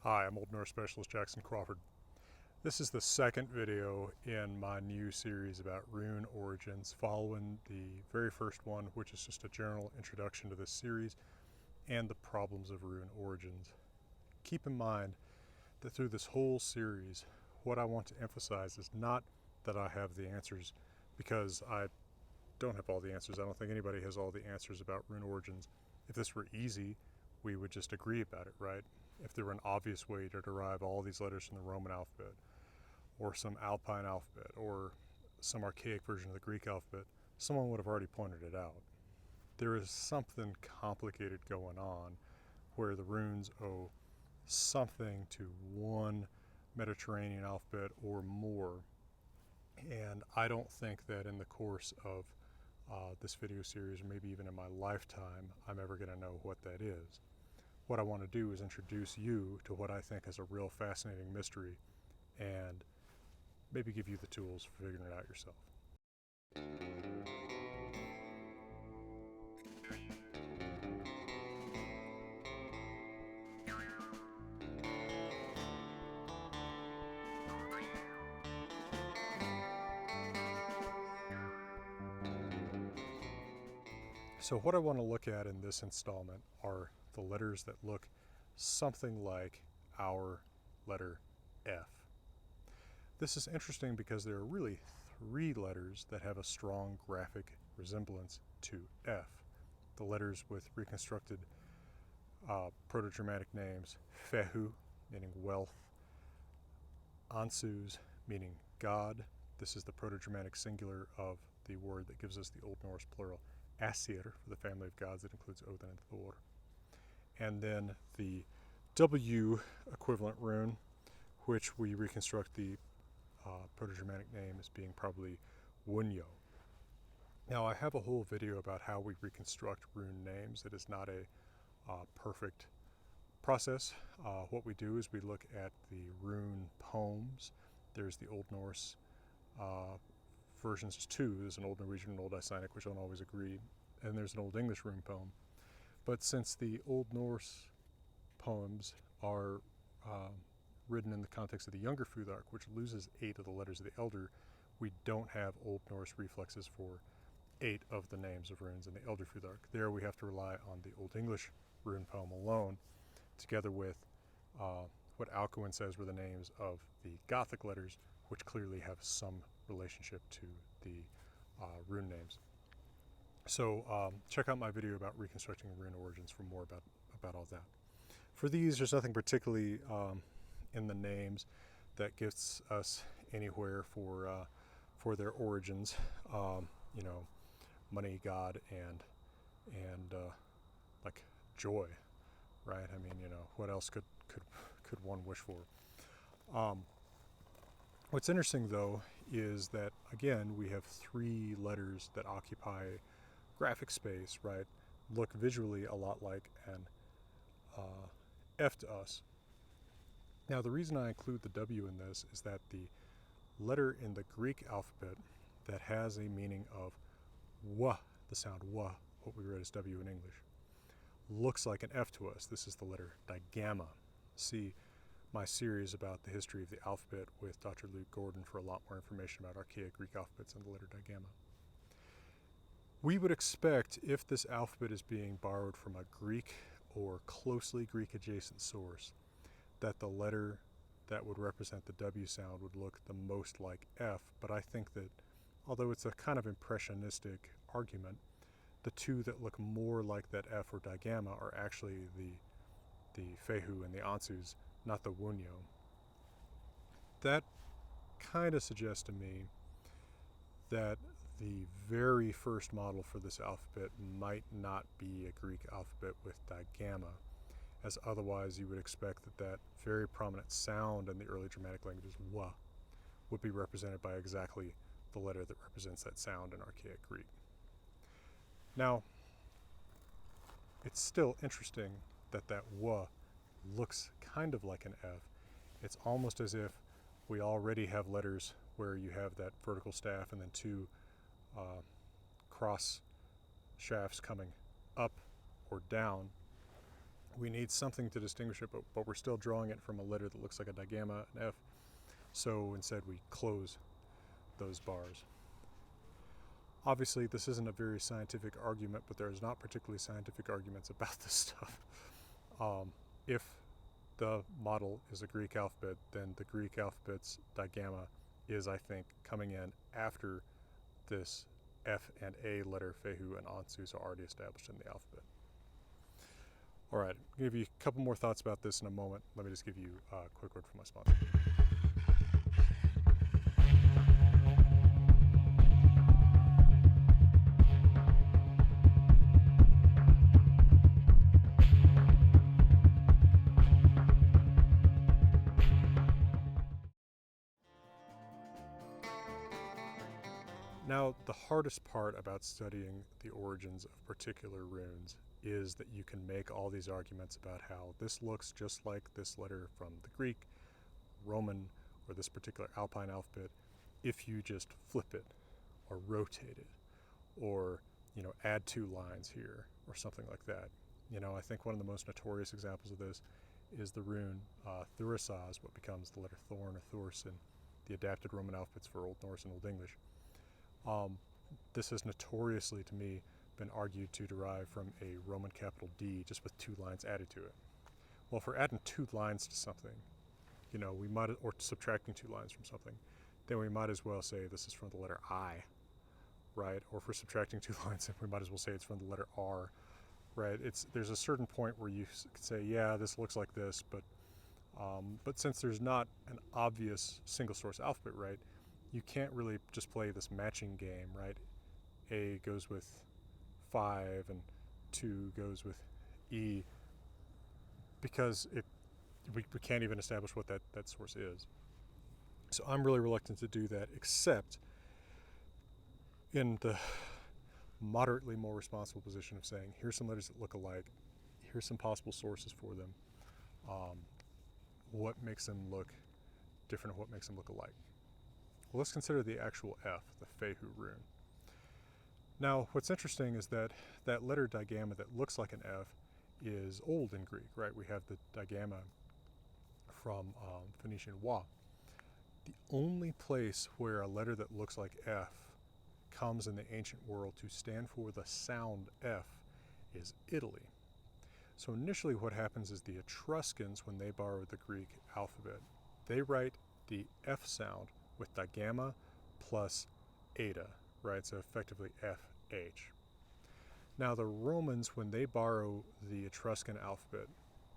Hi, I'm Old Norse Specialist Jackson Crawford. This is the second video in my new series about rune origins, following the very first one, which is just a general introduction to this series and the problems of rune origins. Keep in mind that through this whole series, what I want to emphasize is not that I have the answers, because I don't have all the answers. I don't think anybody has all the answers about rune origins. If this were easy, we would just agree about it, right? If there were an obvious way to derive all these letters from the Roman alphabet, or some Alpine alphabet, or some archaic version of the Greek alphabet, someone would have already pointed it out. There is something complicated going on where the runes owe something to one Mediterranean alphabet or more, and I don't think that in the course of this video series, or maybe even in my lifetime, I'm ever going to know what that is. What I want to do is introduce you to what I think is a real fascinating mystery, and maybe give you the tools for figuring it out yourself. So what I want to look at in this installment are the letters that look something like our letter F. This is interesting because there are really three letters that have a strong graphic resemblance to F. The letters with reconstructed Proto-Germanic names: Fehu, meaning wealth; Ansus, meaning God. This is the Proto-Germanic singular of the word that gives us the Old Norse plural Asir, for the family of gods that includes Odin and Thor. And then the W equivalent rune, which we reconstruct the Proto-Germanic name as being probably Wunyo. Now, I have a whole video about how we reconstruct rune names. It is not a perfect process. What we do is we look at the rune poems. There's the Old Norse versions too. There's an Old Norwegian and Old Icelandic, which don't always agree, and there's an Old English rune poem. But since the Old Norse poems are written in the context of the Younger Futhark, which loses 8 of the letters of the Elder, we don't have Old Norse reflexes for 8 of the names of runes in the Elder Futhark. There we have to rely on the Old English rune poem alone, together with what Alcuin says were the names of the Gothic letters, which clearly have some relationship to the rune names. So check out my video about reconstructing rune origins for more about all that. For these, there's nothing particularly in the names that gets us anywhere for their origins. You know, money, God, and like joy, right? I mean, you know, what else could one wish for? What's interesting though is that, again, we have 3 letters that occupy graphic space, right? Look visually a lot like an F to us. Now, the reason I include the W in this is that the letter in the Greek alphabet that has a meaning of wa, the sound wa, what we read as W in English, looks like an F to us. This is the letter digamma. See my series about the history of the alphabet with Dr. Luke Gordon for a lot more information about archaic Greek alphabets and the letter digamma. We would expect, if this alphabet is being borrowed from a Greek or closely Greek adjacent source, that the letter that would represent the W sound would look the most like F, but I think that, although it's a kind of impressionistic argument, the two that look more like that F or digamma are actually the Fehu and the Ansus, not the Wunyo. That kind of suggests to me that the very first model for this alphabet might not be a Greek alphabet with digamma, as otherwise you would expect that very prominent sound in the early Germanic languages, wa, would be represented by exactly the letter that represents that sound in archaic Greek. Now, it's still interesting that wa looks kind of like an F. It's almost as if we already have letters where you have that vertical staff and then 2 cross shafts coming up or down, we need something to distinguish it, but we're still drawing it from a letter that looks like a digamma, an F. So instead we close those bars. Obviously, this isn't a very scientific argument, but there's not particularly scientific arguments about this stuff. If the model is a Greek alphabet, then the Greek alphabet's digamma is, I think, coming in after this F and A letter, Fehu and Ansus, are already established in the alphabet. All right, I'll give you a couple more thoughts about this in a moment. Let me just give you a quick word from my sponsor. Now, the hardest part about studying the origins of particular runes is that you can make all these arguments about how this looks just like this letter from the Greek, Roman, or this particular Alpine alphabet if you just flip it or rotate it or, add 2 lines here or something like that. I think one of the most notorious examples of this is the rune Thurisaz, what becomes the letter Thorn or Thors in the adapted Roman alphabets for Old Norse and Old English. This has notoriously, to me, been argued to derive from a Roman capital D just with 2 lines added to it. Well, if we're adding 2 lines to something, we might, or subtracting 2 lines from something, then we might as well say this is from the letter I, right? Or if we're subtracting 2 lines, we might as well say it's from the letter R, right? There's a certain point where you can say, yeah, this looks like this, but since there's not an obvious single source alphabet, right, you can't really just play this matching game, right? A goes with 5 and 2 goes with E, because we can't even establish what that source is. So I'm really reluctant to do that, except in the moderately more responsible position of saying, here's some letters that look alike, here's some possible sources for them, what makes them look different and what makes them look alike. Well, let's consider the actual F, the Fehu rune. Now, what's interesting is that that letter digamma that looks like an F is old in Greek, right? We have the digamma from Phoenician wa. The only place where a letter that looks like F comes in the ancient world to stand for the sound F is Italy. So initially what happens is the Etruscans, when they borrowed the Greek alphabet, they write the F sound with digamma plus eta, right? So effectively FH. Now the Romans, when they borrow the Etruscan alphabet,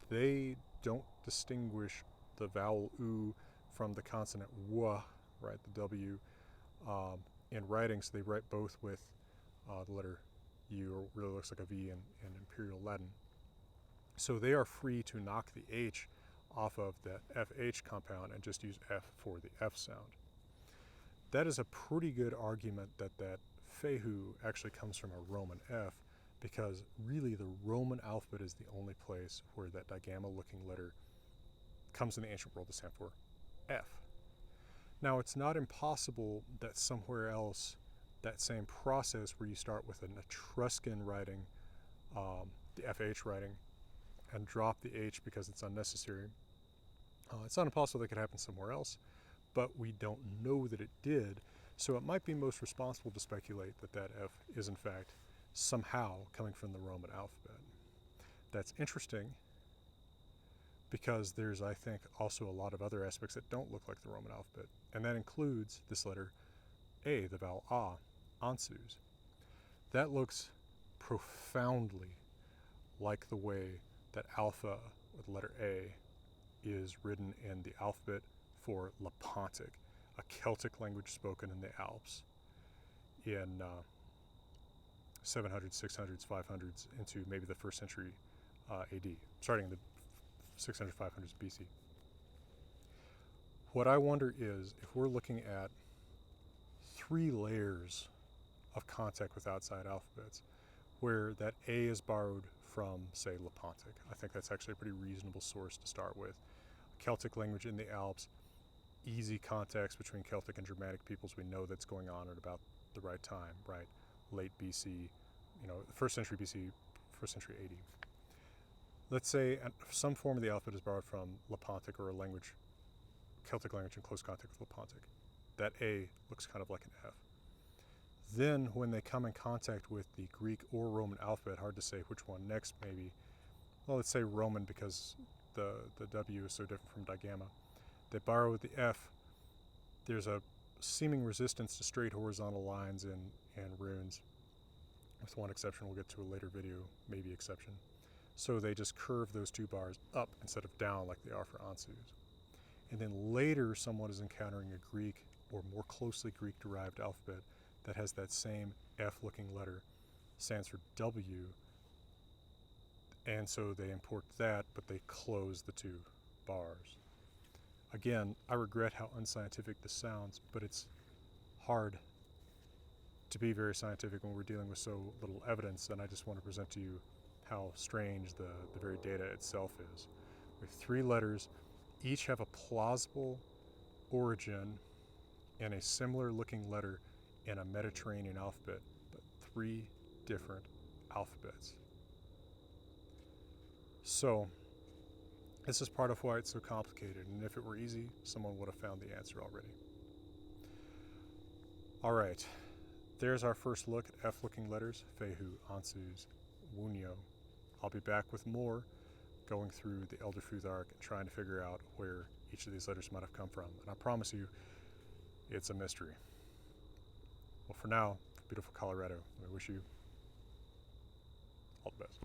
they don't distinguish the vowel U from the consonant W, right, the W, in writing, so they write both with the letter U, or really looks like a V in Imperial Latin. So they are free to knock the H off of the FH compound and just use F for the F sound. That is a pretty good argument that Fehu actually comes from a Roman F, because really the Roman alphabet is the only place where that digamma-looking letter comes in the ancient world to stand for F. Now, it's not impossible that somewhere else that same process where you start with an Etruscan writing, the FH writing, and drop the H because it's unnecessary, it's not impossible that could happen somewhere else, but we don't know that it did, so it might be most responsible to speculate that that F is in fact somehow coming from the Roman alphabet. That's interesting because there's, I think, also a lot of other aspects that don't look like the Roman alphabet, and that includes this letter A, the vowel A, Ansus. That looks profoundly like the way that alpha, or the letter A, is written in the alphabet for Lepontic, a Celtic language spoken in the Alps in 700s, 600s, 500s into maybe the 1st century AD, starting in the 600s, 500s BC. What I wonder is if we're looking at 3 layers of contact with outside alphabets, where that A is borrowed from, say, Lepontic. I think that's actually a pretty reasonable source to start with. Celtic language in the Alps, easy contacts between Celtic and Germanic peoples. We know that's going on at about the right time, right? Late BC, 1st century BC, 1st century AD. let's say some form of the alphabet is borrowed from Lepontic, or a language, Celtic language in close contact with Lepontic. That A looks kind of like an F. Then when they come in contact with the Greek or Roman alphabet, hard to say which one next maybe, well, let's say Roman because the W is so different from digamma. They borrow the F. There's a seeming resistance to straight horizontal lines in runes, with one exception we'll get to a later video, maybe exception. So they just curve those two bars up instead of down like they are for Ansus. And then later someone is encountering a Greek or more closely Greek-derived alphabet that has that same F-looking letter, stands for W, and so they import that, but they close the two bars. Again, I regret how unscientific this sounds, but it's hard to be very scientific when we're dealing with so little evidence, and I just want to present to you how strange the very data itself is. We have three letters, each have a plausible origin in a similar looking letter in a Mediterranean alphabet, but three different alphabets. So, this is part of why it's so complicated, and if it were easy, someone would have found the answer already. Alright, there's our first look at F-looking letters, Fehu, Ansus, Wunyo. I'll be back with more, going through the Elder Futhark and trying to figure out where each of these letters might have come from. And I promise you, it's a mystery. Well, for now, beautiful Colorado, I wish you all the best.